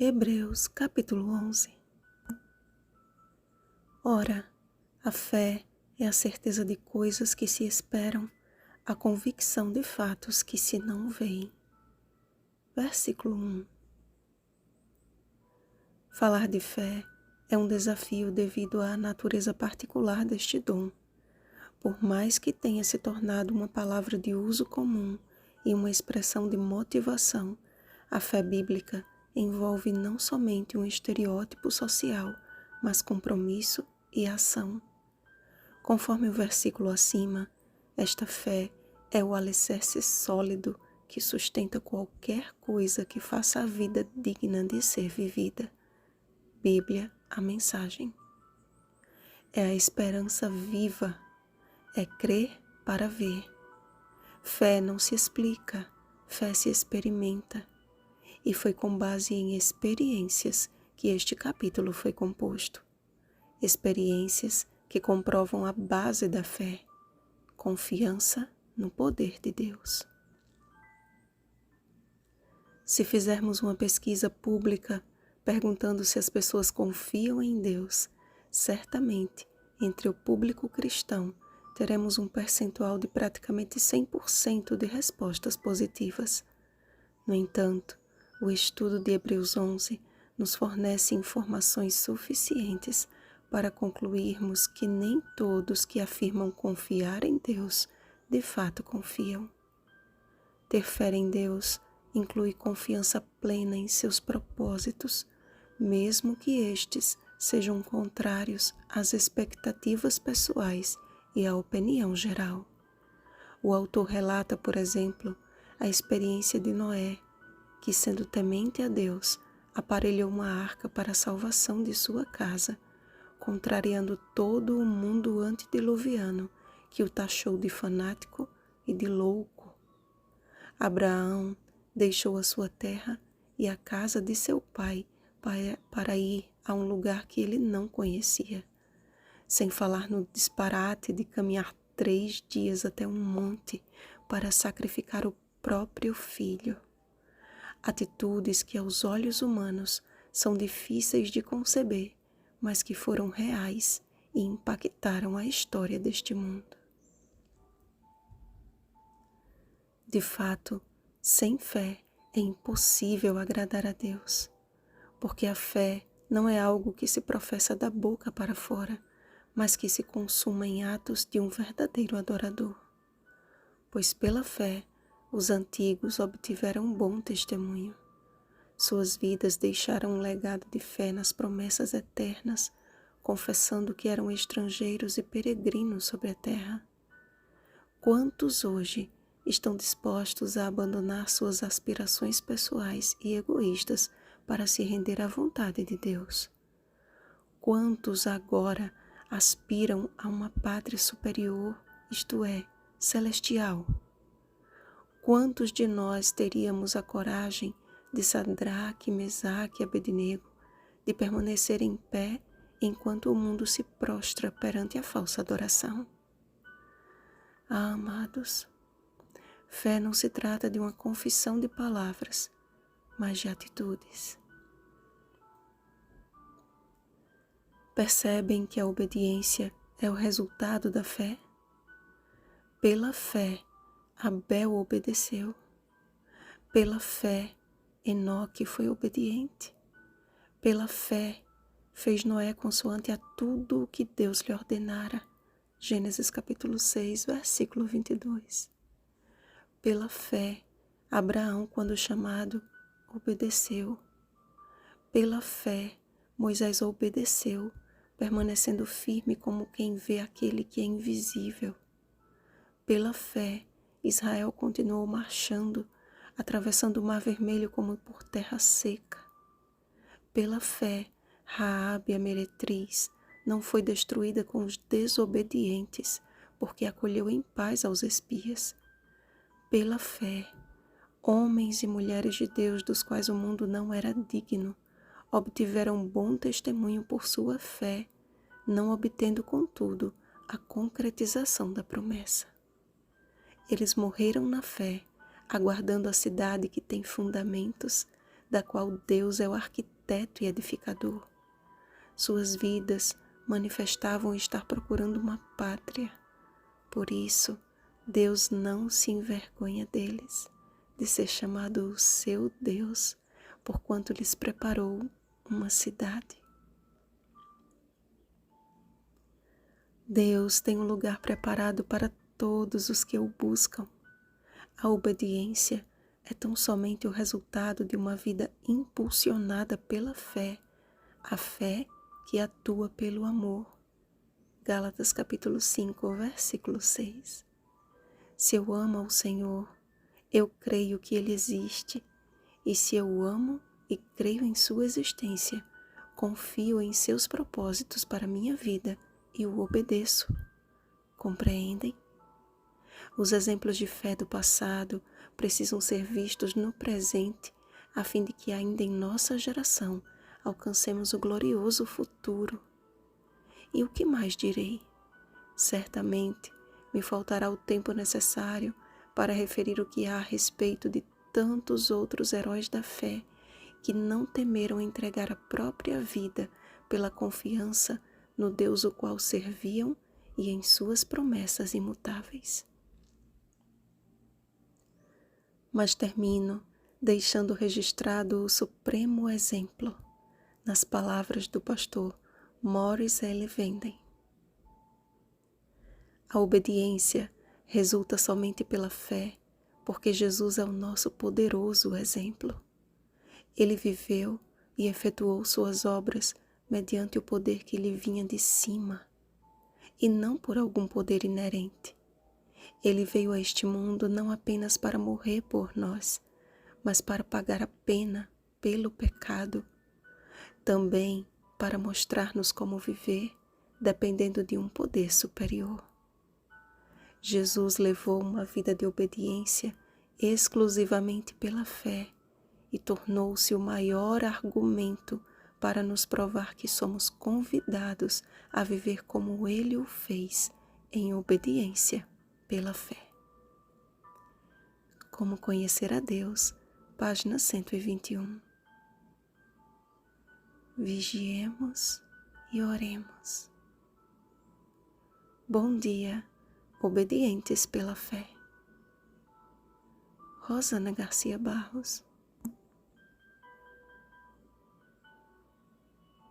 Hebreus capítulo 11. Ora, a fé é a certeza de coisas que se esperam, a convicção de fatos que se não veem. Versículo 1. Falar de fé é um desafio devido à natureza particular deste dom. Por mais que tenha se tornado uma palavra de uso comum e uma expressão de motivação, a fé bíblica envolve não somente um estereótipo social, mas compromisso e ação. Conforme o versículo acima, esta fé é o alicerce sólido que sustenta qualquer coisa que faça a vida digna de ser vivida. Bíblia, a mensagem. É a esperança viva, é crer para ver. Fé não se explica, fé se experimenta. E foi com base em experiências que este capítulo foi composto. Experiências que comprovam a base da fé, confiança no poder de Deus. Se fizermos uma pesquisa pública perguntando se as pessoas confiam em Deus, certamente, entre o público cristão, teremos um percentual de praticamente 100% de respostas positivas. No entanto, o estudo de Hebreus 11 nos fornece informações suficientes para concluirmos que nem todos que afirmam confiar em Deus, de fato confiam. Ter fé em Deus inclui confiança plena em seus propósitos, mesmo que estes sejam contrários às expectativas pessoais e à opinião geral. O autor relata, por exemplo, a experiência de Noé, que, sendo temente a Deus, aparelhou uma arca para a salvação de sua casa, contrariando todo o mundo antediluviano, que o taxou de fanático e de louco. Abraão deixou a sua terra e a casa de seu pai para ir a um lugar que ele não conhecia, sem falar no disparate de caminhar 3 dias até um monte para sacrificar o próprio filho. Atitudes que aos olhos humanos são difíceis de conceber, mas que foram reais e impactaram a história deste mundo. De fato, sem fé é impossível agradar a Deus, porque a fé não é algo que se professa da boca para fora, mas que se consuma em atos de um verdadeiro adorador. Pois pela fé, os antigos obtiveram bom testemunho. Suas vidas deixaram um legado de fé nas promessas eternas, confessando que eram estrangeiros e peregrinos sobre a terra. Quantos hoje estão dispostos a abandonar suas aspirações pessoais e egoístas para se render à vontade de Deus? Quantos agora aspiram a uma pátria superior, isto é, celestial? Quantos de nós teríamos a coragem de Sadraque, Mesaque e Abednego, de permanecer em pé enquanto o mundo se prostra perante a falsa adoração? Ah, amados, fé não se trata de uma confissão de palavras, mas de atitudes. Percebem que a obediência é o resultado da fé? Pela fé, Abel obedeceu. Pela fé, Enoque foi obediente. Pela fé, fez Noé consoante a tudo o que Deus lhe ordenara. Gênesis capítulo 6, versículo 22. Pela fé, Abraão, quando chamado, obedeceu. Pela fé, Moisés obedeceu, permanecendo firme como quem vê aquele que é invisível. Pela fé, Israel continuou marchando, atravessando o Mar Vermelho como por terra seca. Pela fé, Raabe, a meretriz, não foi destruída com os desobedientes, porque acolheu em paz aos espias. Pela fé, homens e mulheres de Deus, dos quais o mundo não era digno, obtiveram bom testemunho por sua fé, não obtendo, contudo, a concretização da promessa. Eles morreram na fé, aguardando a cidade que tem fundamentos, da qual Deus é o arquiteto arquiteto e edificador. Suas vidas manifestavam estar procurando uma pátria. Por isso, Deus não se envergonha deles, de ser chamado o seu Deus, porquanto lhes preparou uma cidade. Deus tem um lugar preparado para todos os que o buscam. A obediência é tão somente o resultado de uma vida impulsionada pela fé, a fé que atua pelo amor. Gálatas capítulo 5, versículo 6. Se eu amo ao Senhor, eu creio que Ele existe, e se eu o amo e creio em sua existência, confio em seus propósitos para minha vida e o obedeço. Compreendem? Os exemplos de fé do passado precisam ser vistos no presente, a fim de que ainda em nossa geração alcancemos o glorioso futuro. E o que mais direi? Certamente me faltará o tempo necessário para referir o que há a respeito de tantos outros heróis da fé que não temeram entregar a própria vida pela confiança no Deus o qual serviam e em suas promessas imutáveis. Mas termino deixando registrado o supremo exemplo nas palavras do pastor Morris L. Venden. A obediência resulta somente pela fé, porque Jesus é o nosso poderoso exemplo. Ele viveu e efetuou suas obras mediante o poder que lhe vinha de cima, e não por algum poder inerente. Ele veio a este mundo não apenas para morrer por nós, mas para pagar a pena pelo pecado, também para mostrar-nos como viver, dependendo de um poder superior. Jesus levou uma vida de obediência exclusivamente pela fé e tornou-se o maior argumento para nos provar que somos convidados a viver como Ele o fez, em obediência pela fé. Como conhecer a Deus, página 121. Vigiemos e oremos. Bom dia, obedientes pela fé. Rosana Garcia Barros.